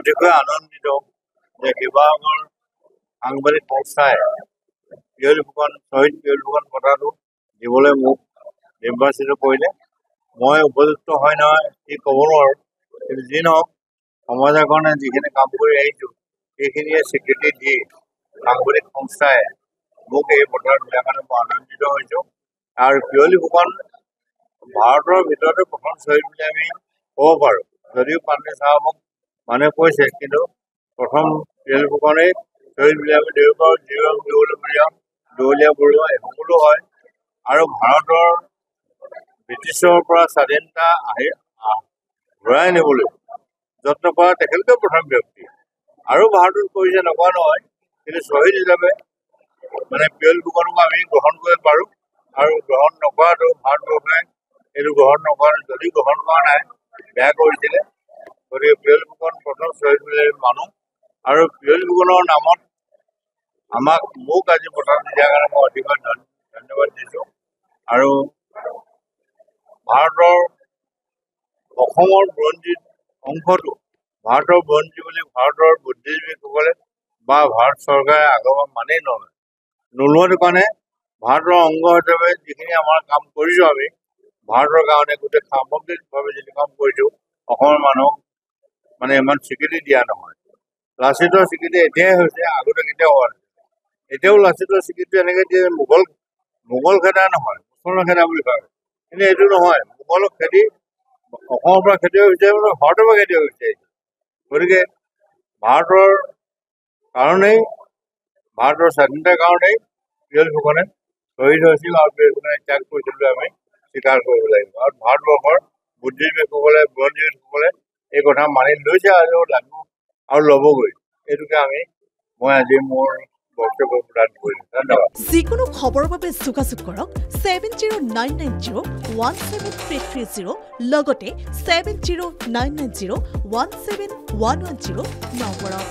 অতিকৈ আনন্দিত যে কেইবাগৰ সাংবাদিক সংস্থাই পিয়লি ফুকন শ্বহীদ পিয়লি ফুকন বঁটাটো দিবলৈ মোক নিৰ্বাচিত কৰিলে। মই উপযুক্ত হয় নহয় সি ক'ব নোৱাৰোঁ, কিন্তু যি নহওক সমাজৰ কাৰণে যিখিনি কাম কৰি আহিছোঁ সেইখিনিয়ে স্বীকৃতি দি সাংবাদিক সংস্থাই মোক এই বঁটা দিয়াৰ কাৰণে মই আনন্দিত হৈছোঁ। আৰু পিয়লি ফুকন ভাৰতৰ ভিতৰতে প্ৰথম শ্বহীদ বুলি আমি ক'ব পাৰোঁ, যদিও পাণ্ডে চাহাবক মানুহে কৈছে, কিন্তু প্ৰথম পিয়লি ফুকনেই শ্বহীদ বুলি আমি ধৰিব পাৰোঁ। জীৰণ দেৱলীয়া বৰুৱা সকলো হয়। আৰু ভাৰতৰ ব্ৰিটিছৰ পৰা স্বাধীনতা ঘূৰাই আনিবলৈ যত্ন কৰা তেখেতকৈ প্ৰথম ব্যক্তি। আৰু ভাৰতত কৰিছে নকৰা নহয়, কিন্তু শ্বহীদ হিচাপে পিয়লি ফুকনক আমি গ্ৰহণ কৰিব পাৰোঁ। আৰু গ্ৰহণ নকৰাটো ভাৰতবৰ্ষে এইটো গ্ৰহণ নকৰা, যদি গ্ৰহণ কৰা নাই বেয়া কৰিছিলে। গতিকে পিয়লি ফুকন প্ৰথম শ্বহীদ বুলি মানো। আৰু পিয়লি ফুকনৰ নামত মোক আজি বঁটা দিয়াৰ কাৰণে মই অতিকৈ ধন্যবাদ দিছোঁ। আৰু অসমৰ বুৰঞ্জীত অংশটো ভাৰতৰ বুৰঞ্জী বুলি ভাৰতৰ বুদ্ধিজীৱীসকলে বা ভাৰত চৰকাৰে আগৰবাৰ মানেই নোলোৱাটো কাৰণে ভাৰতৰ অংগ হিচাপে যিখিনি আমাৰ কাম কৰিছোঁ, আমি ভাৰতৰ কাৰণে গোটেই সামগ্ৰিকভাৱে যিটো কাম কৰিছোঁ, অসমৰ মানুহক ইমান স্বীকৃতি দিয়া নহয়। লাচিতৰ স্বীকৃতি এতিয়াই হৈছে, আগতে কেতিয়াও হোৱা নাই। এতিয়াও লাচিতৰ স্বীকৃতি এনেকৈ দিয়ে মোগল খেদা নহয়, মুছলমান খেদা বুলি ভাবে, কিন্তু এইটো নহয়। মোগলক খেদি অসমৰ পৰা খেদি হৈছে, ভাৰতৰ পৰা খেদি হৈছে। গতিকে ভাৰতৰ কাৰণেই, ভাৰতৰ স্বাধীনতাৰ কাৰণেই পিয়লি ফুকনে শ্বহীদ হৈছিল আৰু পিয়লি ফুকনে ত্যাগ কৰিছিল বুলি আমি স্বীকাৰ কৰিব লাগিব। আৰু ভাৰতবৰ্ষৰ বুদ্ধিজীৱীসকলে বুৰঞ্জীবিদসকলে এই কথা মানি লৈছে আৰু ল'বগৈ। এইটোকে মই আজি মোৰ বক্তব্য প্ৰদান কৰিলোঁ। ধন্যবাদ। যিকোনো খবৰৰ বাবে যোগাযোগ কৰক 7099017330 লগতে 7099017110 নম্বৰত।